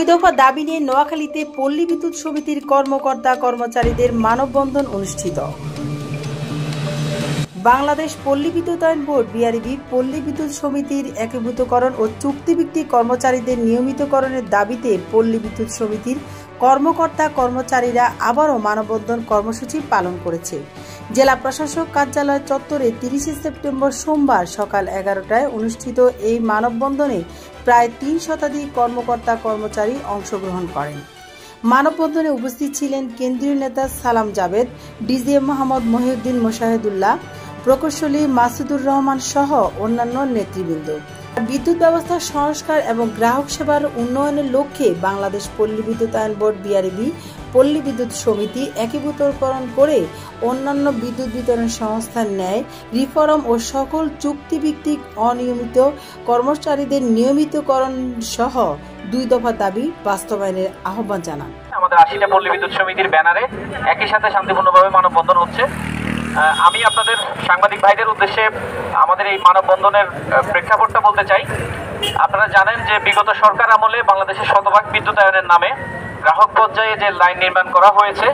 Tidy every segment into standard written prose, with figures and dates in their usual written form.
দফা দাবি নিয়ে নোয়াখালীতে পল্লী বিদ্যুৎ সমিতির কর্মকর্তা কর্মচারীদের মানববন্ধন অনুষ্ঠিত। বাংলাদেশ পল্লী বিদ্যুতায়ন বোর্ড বিআরবি পল্লী বিদ্যুৎ সমিতির একীভূতকরণ ও চুক্তিভিত্তিক কর্মচারীদের নিয়মিতকরণের দাবিতে পল্লী বিদ্যুৎ সমিতির কর্মকর্তা কর্মচারীরা আবারও মানববন্ধন কর্মসূচি পালন করেছে। জেলা প্রশাসক কার্যালয় চত্বরে 30 সেপ্টেম্বর সোমবার সকাল 11টায় অনুষ্ঠিত এই মানববন্ধনে প্রায় 3 শতাধিক কর্মকর্তা কর্মচারী অংশগ্রহণ করেন। মানববন্ধনে উপস্থিত ছিলেন কেন্দ্রীয় নেতা সালাম জাবেদ, ডিজিএম মোহাম্মদ মহিউদ্দিন মোশাহেদুল্লাহ, প্রকৌশলী মাসুদুর রহমান সহ অন্যান্য নেতৃবৃন্দ। বিদ্যুৎ ব্যবস্থা সংস্কার এবং গ্রাহক সেবার উন্নয়নের লক্ষ্যে বাংলাদেশ পল্লী বিদ্যুতায়ন বোর্ড বিআরবি পল্লী বিদ্যুৎ সমিতি একীভূতকরণ করে অন্যান্য বিদ্যুৎ বিতরণ সংস্থার ন্যায় রিফর্ম ও সকল চুক্তিভিত্তিক অনিয়মিত কর্মচারীদের নিয়মিতকরণ সহ 2 দফা দাবি বাস্তবায়নের আহ্বান জানান। আমাদের 80টা পল্লী বিদ্যুৎ সমিতির ব্যানারে একই সাথে শান্তিপূর্ণভাবে মানববন্ধন হচ্ছে। আমি আপনাদের সাংবাদিক ভাইদের উদ্দেশ্যে আমাদের এই মানববন্ধনের প্রেক্ষাপটটা বলতে চাই। আপনারা জানেন যে বিগত সরকার আমলে বাংলাদেশের শতভাগ বিদ্যুতায়নের নামে গ্রাহক পর্যায়ে যে লাইন নির্মাণ করা হয়েছে,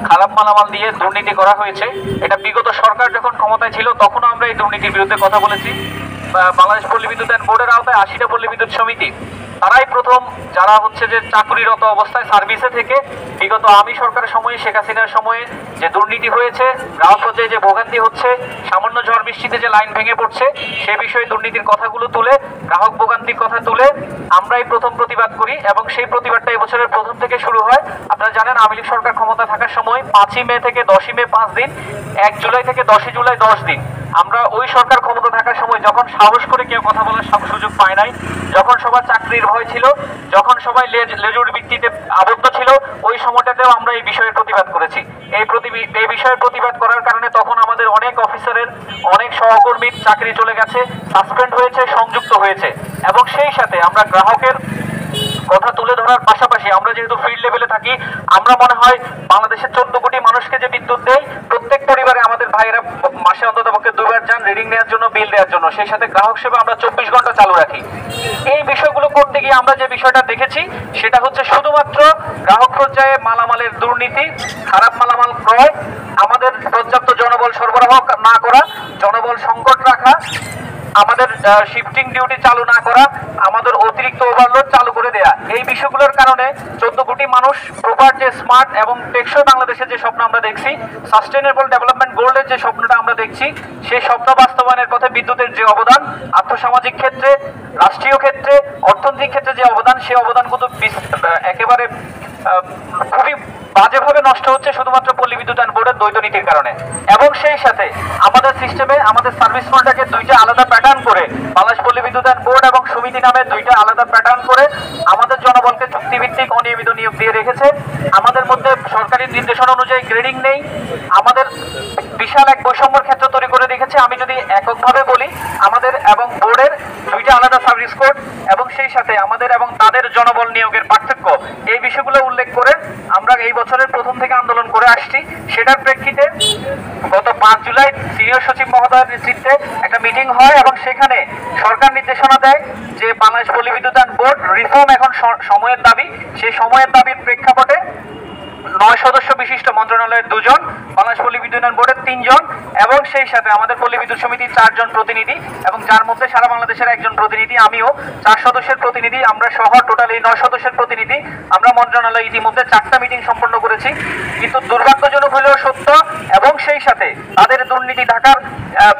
খারাপ মালামাল দিয়ে দুর্নীতি করা হয়েছে। এটা বিগত সরকার যখন ক্ষমতায় ছিল তখনও আমরা এই দুর্নীতির বিরুদ্ধে কথা বলেছি। বাংলাদেশ পল্লী বিদ্যুতায়ন বোর্ডের আওতায় 80টা পল্লী বিদ্যুৎ সমিতি, তারাই প্রথম যারা হচ্ছে যে চাকরিরত অবস্থায় সার্ভিসে থেকে বিগত আমি সরকারের সময়ে, শেখ হাসিনার সময়ে যে দুর্নীতি হয়েছে, গ্রাহক পর্যায়ে যে ভোগান্তি হচ্ছে, সামান্য ঝড় বৃষ্টিতে যে লাইন ভেঙে পড়ছে, সে বিষয়ে দুর্নীতির কথাগুলো তুলে, গ্রাহক ভোগান্তির কথা তুলে আমরাই প্রথম প্রতিবাদ করি এবং সেই প্রতিবাদটা এই বছরের প্রথম থেকে শুরু হয়। আপনারা জানেন আওয়ামী লীগ সরকার ক্ষমতা থাকার সময় 5ই মে থেকে 10ই মে 5 দিন, 1 জুলাই থেকে 10ই জুলাই 10 দিন, আমরা ওই সরকার ক্ষমতা থাকার সময় যখন সাহস করে কেউ কথা বলার সুযোগ পায় নাই, যখন সবার চাকরির ভয় ছিল, যখন সবাই লেজুর ভিত্তিতে আবদ্ধ ছিল, ওই সময়টাতেও আমরা এই বিষয়ের প্রতিবাদ করেছি। এই বিষয়ের প্রতিবাদ করার কারণে তখন আমাদের অনেক অফিসারের, অনেক সহকর্মীর চাকরি চলে গেছে, সাসপেন্ড হয়েছে, সংযুক্ত হয়েছে। এবং সেই সাথে আমরা গ্রাহকের কথা তুলে ধরার পাশাপাশি আমরা যেহেতু ফিল্ড লেভেলে থাকি, আমরা মনে হয় বাংলাদেশের 14 কোটি মানুষকে যে বিদ্যুৎ দেয়, প্রত্যেক পরিবারে আমাদের ভাইয়েরা মাসে অন্তত পক্ষে 2 বার যান রিডিং নেওয়ার জন্য, বিল দেওয়ার জন্য। সেই সাথে গ্রাহক সেবা আমরা 24 ঘন্টা চালু রাখি। এই বিষয়গুলো করতে গিয়ে আমরা যে বিষয়টা দেখেছি সেটা হচ্ছে শুধুমাত্র গ্রাহক পর্যায়ে মালামালের দুর্নীতি, খারাপ মালামাল ক্রয়, আমাদের পর্যাপ্ত জনবল সরবরাহ না করা, জনবল সংকট রাখা, আমাদের শিফটিং ডিউটি চালু না করা, আমাদের অতিরিক্ত ওভারলোড চালু করে দেয়া। এই বিষয়গুলোর কারণে 14 কোটি মানুষ প্রপার যে স্মার্ট এবং টেকসই বাংলাদেশের যে স্বপ্ন আমরা দেখছি, সাস্টেইনেবল ডেভেলপমেন্ট গোল্ডের যে স্বপ্নটা আমরা দেখছি, সেই স্বপ্ন বাস্তবায়নের পথে বিদ্যুতের যে অবদান, আর্থসামাজিক ক্ষেত্রে, রাষ্ট্রীয় ক্ষেত্রে, অর্থনৈতিক ক্ষেত্রে যে অবদান, সেই অবদানগুলো একেবারে খুবই বাজেভাবে নষ্ট হচ্ছে শুধুমাত্র পল্লী বিদ্যুতায়ন বোর্ডের দ্বৈত নীতির কারণে। এবং সেই সাথে আমাদের সিস্টেমে আমাদের সার্ভিস রুলটাকে 2টা আলাদা প্যাটার্ন করে, বাংলাদেশ পল্লী বিদ্যুতায়ন বোর্ড এবং সমিতি নামে 2টা আলাদা প্যাটার্ন করে আমাদের জনবলকে চুক্তিভিত্তিক অনিয়মিত নিয়োগ দিয়ে রেখেছে। আমাদের মধ্যে সরকারি নির্দেশনা অনুযায়ী গ্রেডিং নেই। আমাদের বিশাল এক বৈষম্যের ক্ষেত্র তৈরি করে রেখেছে। আমি যদি এককভাবে বলি, আমাদের এবং বোর্ডের 2টা আলাদা সার্ভিস কোড এবং সেই সাথে আমাদের এবং তাদের জনবল নিয়োগের পার্থক্য, এই বিষয়গুলো উল্লেখ করে আমরা এই বছরের প্রথম থেকে আন্দোলন করে আসছি। সেটার প্রেক্ষিতে গত 5 জুলাই সিনিয়র সচিব মহোদয়ের নেতৃত্বে একটা মিটিং হয় এবং সেখানে সরকার নির্দেশনা দেয় যে বাংলাদেশ পল্লী বিদ্যুতায়ন বোর্ড রিফর্ম এখন সময়ের দাবি। সেই সময়ের দাবির প্রেক্ষাপটে 9 সদস্য বিশিষ্ট মন্ত্রণালয়ের 2 জন, বাংলাদেশ পল্লী বিদ্যুতায়ন বোর্ডের 3 জন এবং সেই সাথে আমাদের পল্লী বিদ্যুৎ সমিতির 4 জন প্রতিনিধি, এবং যার মধ্যে সারা বাংলাদেশের 1 জন প্রতিনিধি, আমিও 4 সদস্যের প্রতিনিধি, আমরা সহ টোটাল এই 9 সদস্যের প্রতিনিধি। আমরা মন্ত্রণালয়ে ইতিমধ্যে 4টা মিটিং সম্পন্ন করেছি। কিন্তু দুর্ভাগ্যজনক হলেও সত্য এবং সেই সাথে তাদের দুর্নীতি ঢাকার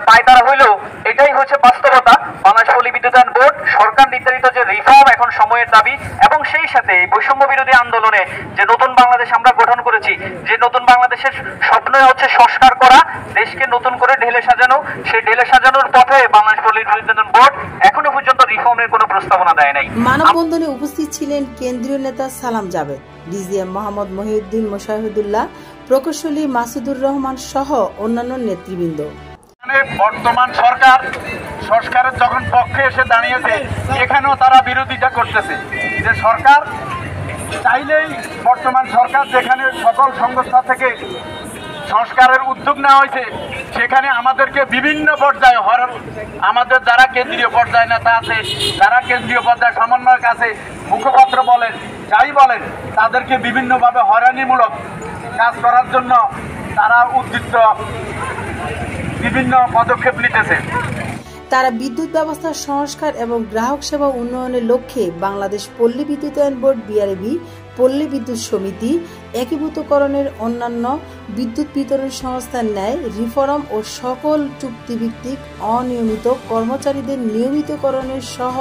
পায়তারা হইলেও এটাই হচ্ছে বাস্তবতা। বাংলাদেশ পল্লী বিদ্যুতায়ন বোর্ড সরকার নির্ধারিত যে রিফর্ম এখন সময়ের দাবি এবং সেই সাথে এই বৈষম্য বিরোধী আন্দোলনে যে নতুন বাংলাদেশ আমরা গঠন করেছি, যে নতুন বাংলাদেশের স্বপ্ন হচ্ছে সংস্কার করা, দেশকে নতুন করে ঢেলে সাজানো, সেই ঢেলে সাজানোর পথে বাংলাদেশ পল্লী বিদ্যুতায়ন বোর্ড এখনো পর্যন্ত রিফর্মের কোনো প্রস্তাবনা দেয় নাই। মানববন্ধনে উপস্থিত ছিলেন কেন্দ্রীয় নেতা সালাম জাবেদ, ডিজিএম মোহাম্মদ মহিউদ্দিন মোশাহেদুল্লাহ, প্রকৌশলী মাসুদুর রহমান সহ অন্যান্য নেতৃবৃন্দ। বর্তমান সরকার সংস্কারের যখন পক্ষে এসে দাঁড়িয়েছে, এখানেও তারা বিরোধিতা করতেছে যে সরকার চাইলেই, বর্তমান সরকার যেখানে সকল সংস্থা থেকে সংস্কারের উদ্যোগ নেওয়া হয়েছে, সেখানে আমাদেরকে বিভিন্ন পর্যায়ে আমাদের যারা কেন্দ্রীয় পর্যায়ে নেতা আছে, যারা কেন্দ্রীয় পর্যায়ে সমন্বয়ক আছে, মুখপাত্র বলেন, যাই তাদেরকে বিভিন্নভাবে হয়রানিমূলক কাজ করার জন্য তারা উদ্দীপ্ত বিভিন্ন পদক্ষেপ নিতেছে। তারা বিদ্যুৎ ব্যবস্থার সংস্কার এবং গ্রাহক সেবা উন্নয়নের লক্ষ্যে বাংলাদেশ পল্লী বিদ্যুতায়ন বোর্ড বিআরবি, পল্লী বিদ্যুৎ সমিতি, একীভূতকরণের অন্যান্য বিদ্যুৎ বিতরণ সংস্থার ন্যায় রিফর্ম ও সকল চুক্তিভিত্তিক অনিয়মিত কর্মচারীদের নিয়মিতকরণের সহ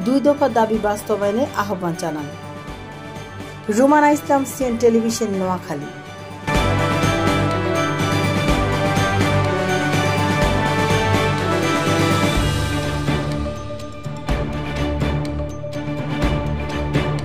2 দফা দাবি বাস্তবায়নে আহ্বান জানান। রুমানা ইসলাম, সিএন টেলিভিশন, নোয়াখালী।